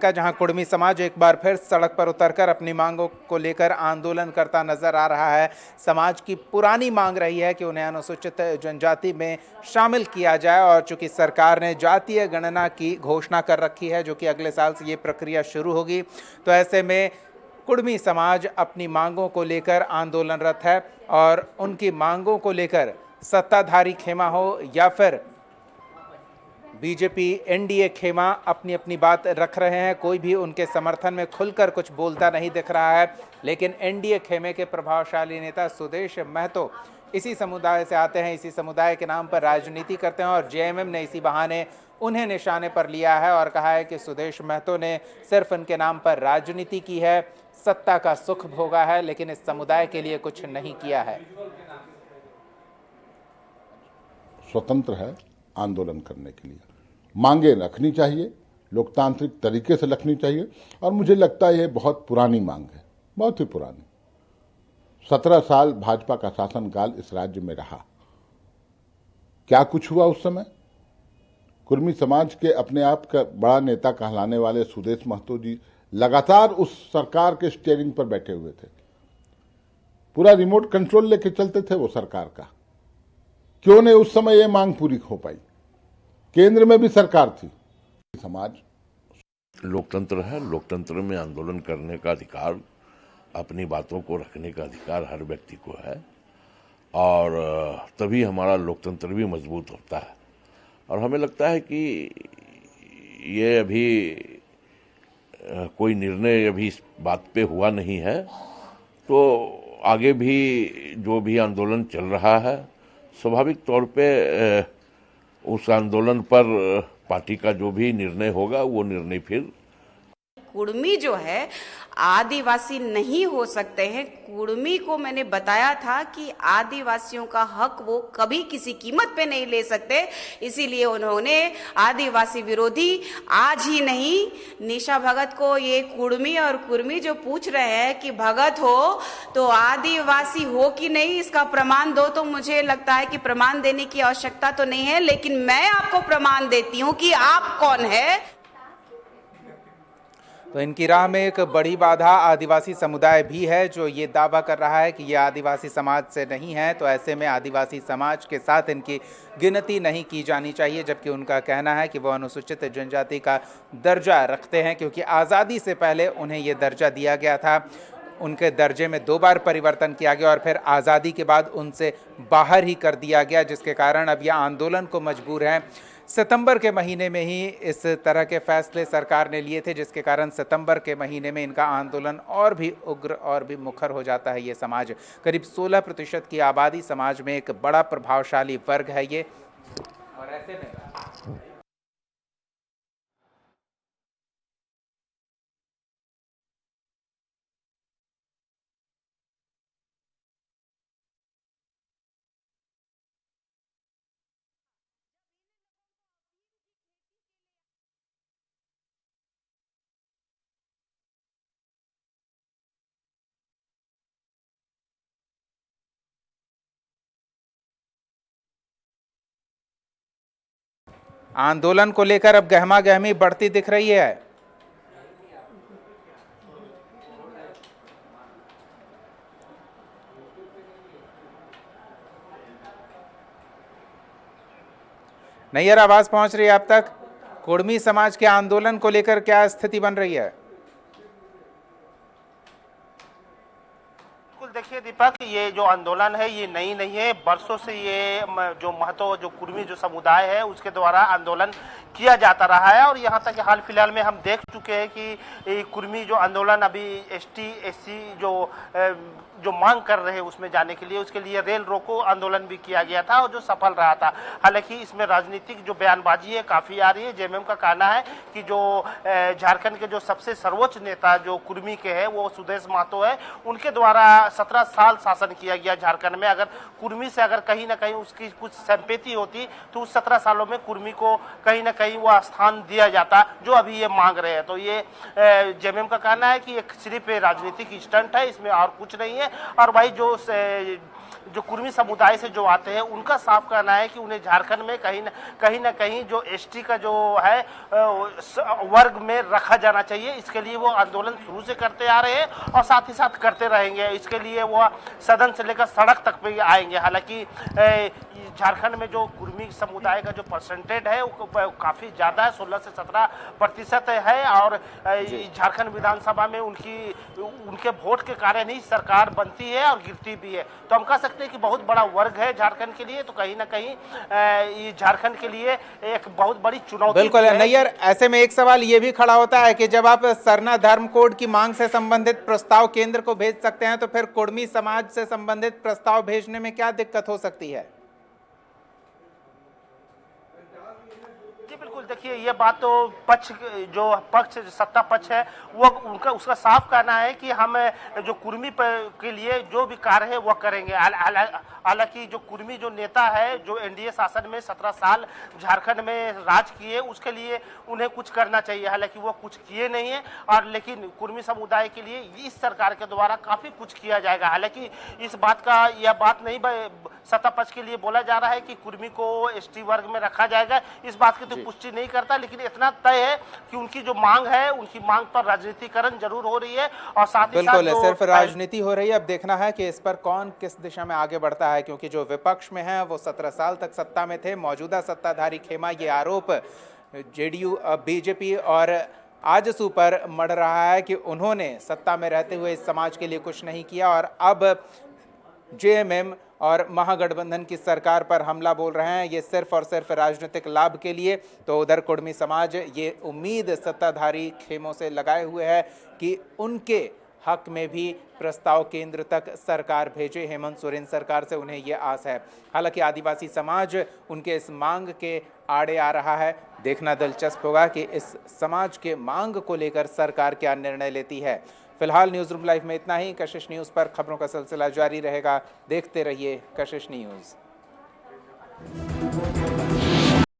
का जहां कुर्मी समाज एक बार फिर सड़क पर उतरकर अपनी मांगों को लेकर आंदोलन करता नजर आ रहा है। समाज की पुरानी मांग रही है कि उन्हें अनुसूचित जनजाति में शामिल किया जाए और चूंकि सरकार ने जातीय गणना की घोषणा कर रखी है, जो कि अगले साल से ये प्रक्रिया शुरू होगी, तो ऐसे में कुर्मी समाज अपनी मांगों को लेकर आंदोलनरत है और उनकी मांगों को लेकर सत्ताधारी खेमा हो या फिर बीजेपी एनडीए खेमा अपनी अपनी बात रख रहे हैं। कोई भी उनके समर्थन में खुलकर कुछ बोलता नहीं दिख रहा है, लेकिन एनडीए खेमे के प्रभावशाली नेता सुदेश महतो इसी समुदाय से आते हैं, इसी समुदाय के नाम पर राजनीति करते हैं और जेएमएम ने इसी बहाने उन्हें निशाने पर लिया है और कहा है कि सुदेश महतो ने सिर्फ उनके नाम पर राजनीति की है, सत्ता का सुख भोगा है, लेकिन इस समुदाय के लिए कुछ नहीं किया है। स्वतंत्र है आंदोलन करने के लिए, मांगे रखनी चाहिए, लोकतांत्रिक तरीके से रखनी चाहिए और मुझे लगता है ये बहुत पुरानी मांग है, बहुत ही पुरानी। 17 साल भाजपा का शासनकाल इस राज्य में रहा, क्या कुछ हुआ उस समय? कुर्मी समाज के अपने आप का बड़ा नेता कहलाने वाले सुदेश महतो जी लगातार उस सरकार के स्टीयरिंग पर बैठे हुए थे, पूरा रिमोट कंट्रोल लेके चलते थे वो सरकार का। क्यों नहीं उस समय ये मांग पूरी हो पाई? केंद्र में भी सरकार थी। समाज लोकतंत्र है, लोकतंत्र में आंदोलन करने का अधिकार, अपनी बातों को रखने का अधिकार हर व्यक्ति को है और तभी हमारा लोकतंत्र भी मजबूत होता है। और हमें लगता है कि ये अभी कोई निर्णय अभी इस बात पे हुआ नहीं है, तो आगे भी जो भी आंदोलन चल रहा है स्वाभाविक तौर पे उस आंदोलन पर पार्टी का जो भी निर्णय होगा वो निर्णय फिर। कुर्मी जो है आदिवासी नहीं हो सकते हैं। कुर्मी को मैंने बताया था कि आदिवासियों का हक वो कभी किसी कीमत पे नहीं ले सकते, इसीलिए उन्होंने आदिवासी विरोधी आज ही नहीं, निशा भगत को ये कुर्मी और कुर्मी जो पूछ रहे हैं कि भगत हो तो आदिवासी हो कि नहीं, इसका प्रमाण दो, तो मुझे लगता है कि प्रमाण देने की आवश्यकता तो नहीं है, लेकिन मैं आपको प्रमाण देती हूँ कि आप कौन है। तो इनकी राह में एक बड़ी बाधा आदिवासी समुदाय भी है, जो ये दावा कर रहा है कि ये आदिवासी समाज से नहीं है, तो ऐसे में आदिवासी समाज के साथ इनकी गिनती नहीं की जानी चाहिए, जबकि उनका कहना है कि वो अनुसूचित जनजाति का दर्जा रखते हैं, क्योंकि आज़ादी से पहले उन्हें ये दर्जा दिया गया था। उनके दर्जे में 2 बार परिवर्तन किया गया और फिर आज़ादी के बाद उनसे बाहर ही कर दिया गया, जिसके कारण अब यह आंदोलन को मजबूर हैं। सितंबर के महीने में ही इस तरह के फैसले सरकार ने लिए थे, जिसके कारण सितंबर के महीने में इनका आंदोलन और भी उग्र और भी मुखर हो जाता है। ये समाज करीब 16% की आबादी, समाज में एक बड़ा प्रभावशाली वर्ग है ये, और ऐसे में आंदोलन को लेकर अब गहमा गहमी बढ़ती दिख रही है। नैयर आवाज पहुंच रही है आप तक? कुर्मी समाज के आंदोलन को लेकर क्या स्थिति बन रही है? देखिए दीपक, ये जो आंदोलन है ये नई नहीं है, बरसों से ये जो महतो जो कुर्मी जो समुदाय है उसके द्वारा आंदोलन किया जाता रहा है। और यहाँ तक हाल फिलहाल में हम देख चुके हैं कि कुर्मी जो आंदोलन अभी एसटी एससी जो मांग कर रहे हैं उसमें जाने के लिए, उसके लिए रेल रोको आंदोलन भी किया गया था और जो सफल रहा था। हालांकि इसमें राजनीतिक जो बयानबाजी है काफ़ी आ रही है। जेएमएम का कहना है कि जो झारखंड के जो सबसे सर्वोच्च नेता जो कुर्मी के हैं वो सुदेश महतो है, उनके द्वारा 17 साल शासन किया गया झारखंड में। अगर कुर्मी से अगर कहीं ना कहीं उसकी कुछ संपेति होती तो उस 17 सालों में कुर्मी को कहीं ना कहीं वह स्थान दिया जाता जो अभी ये मांग रहे हैं। तो ये जेएमएम का कहना है कि एक सिर्फ राजनीतिक स्टंट है, इसमें और कुछ नहीं है। और भाई जो जो कुर्मी समुदाय से जो आते हैं उनका साफ कहना है कि उन्हें झारखंड में कहीं ना कहीं जो एसटी का जो है वर्ग में रखा जाना चाहिए। इसके लिए वो आंदोलन शुरू से करते आ रहे हैं और साथ ही साथ करते रहेंगे। इसके लिए वो सदन से लेकर सड़क तक पे आएंगे। हालांकि झारखंड में जो कुर्मी समुदाय का जो परसेंटेज है वो काफी ज्यादा है, 16 से 17% है और झारखंड विधानसभा में उनके वोट के कारण ही सरकार बनती है और गिरती भी है। तो हम कह सकते हैं कि बहुत बड़ा वर्ग है झारखंड के लिए। तो कहीं ना कहीं ये झारखंड के लिए एक बहुत बड़ी चुनौती। बिल्कुल नैयर, ऐसे में एक सवाल ये भी खड़ा होता है कि जब आप सरना धर्म कोड की मांग से संबंधित प्रस्ताव केंद्र को भेज सकते हैं तो फिर कुर्मी समाज से संबंधित प्रस्ताव भेजने में क्या दिक्कत हो सकती है? जी बिल्कुल, देखिए ये बात तो पक्ष सत्ता पक्ष है वो उसका साफ कहना है कि हम जो कुर्मी के लिए जो भी कार्य है वो करेंगे। हालांकि जो कुर्मी जो नेता है जो एनडीए शासन में 17 साल झारखंड में राज किए उसके लिए उन्हें कुछ करना चाहिए। हालांकि वो कुछ किए नहीं है और लेकिन कुर्मी समुदाय के लिए इस सरकार के द्वारा काफी कुछ किया जाएगा। हालांकि इस बात का यह बात नहीं सत्ता पक्ष के लिए बोला जा रहा है कि कुर्मी को एसटी वर्ग में रखा जाएगा, इस बात की तो पुष्टि नहीं करता। लेकिन इतना तय है कि उनकी जो मांग है उनकी मांग पर राजनीतिकरण जरूर हो रही है और साथ ही साथ सिर्फ राजनीति हो रही है। अब देखना है कि इस पर कौन किस दिशा में आगे बढ़ता है, क्योंकि जो विपक्ष में है वो 17 साल तक सत्ता में थे। मौजूदा सत्ताधारी खेमा ये आरोप जेडीयू बीजेपी और आजसू पर मढ़ रहा है कि उन्होंने सत्ता में रहते हुए इस समाज के लिए कुछ नहीं किया और अब जेएमएम और महागठबंधन की सरकार पर हमला बोल रहे हैं, ये सिर्फ और सिर्फ राजनीतिक लाभ के लिए। तो उधर कुर्मी समाज ये उम्मीद सत्ताधारी खेमों से लगाए हुए है कि उनके हक में भी प्रस्ताव केंद्र तक सरकार भेजे। हेमंत सोरेन सरकार से उन्हें ये आस है। हालांकि आदिवासी समाज उनके इस मांग के आड़े आ रहा है। देखना दिलचस्प होगा कि इस समाज के मांग को लेकर सरकार क्या निर्णय लेती है। फिलहाल न्यूज़ रूम लाइव में इतना ही। कशिश न्यूज़ पर खबरों का सिलसिला जारी रहेगा। देखते रहिए कशिश न्यूज़।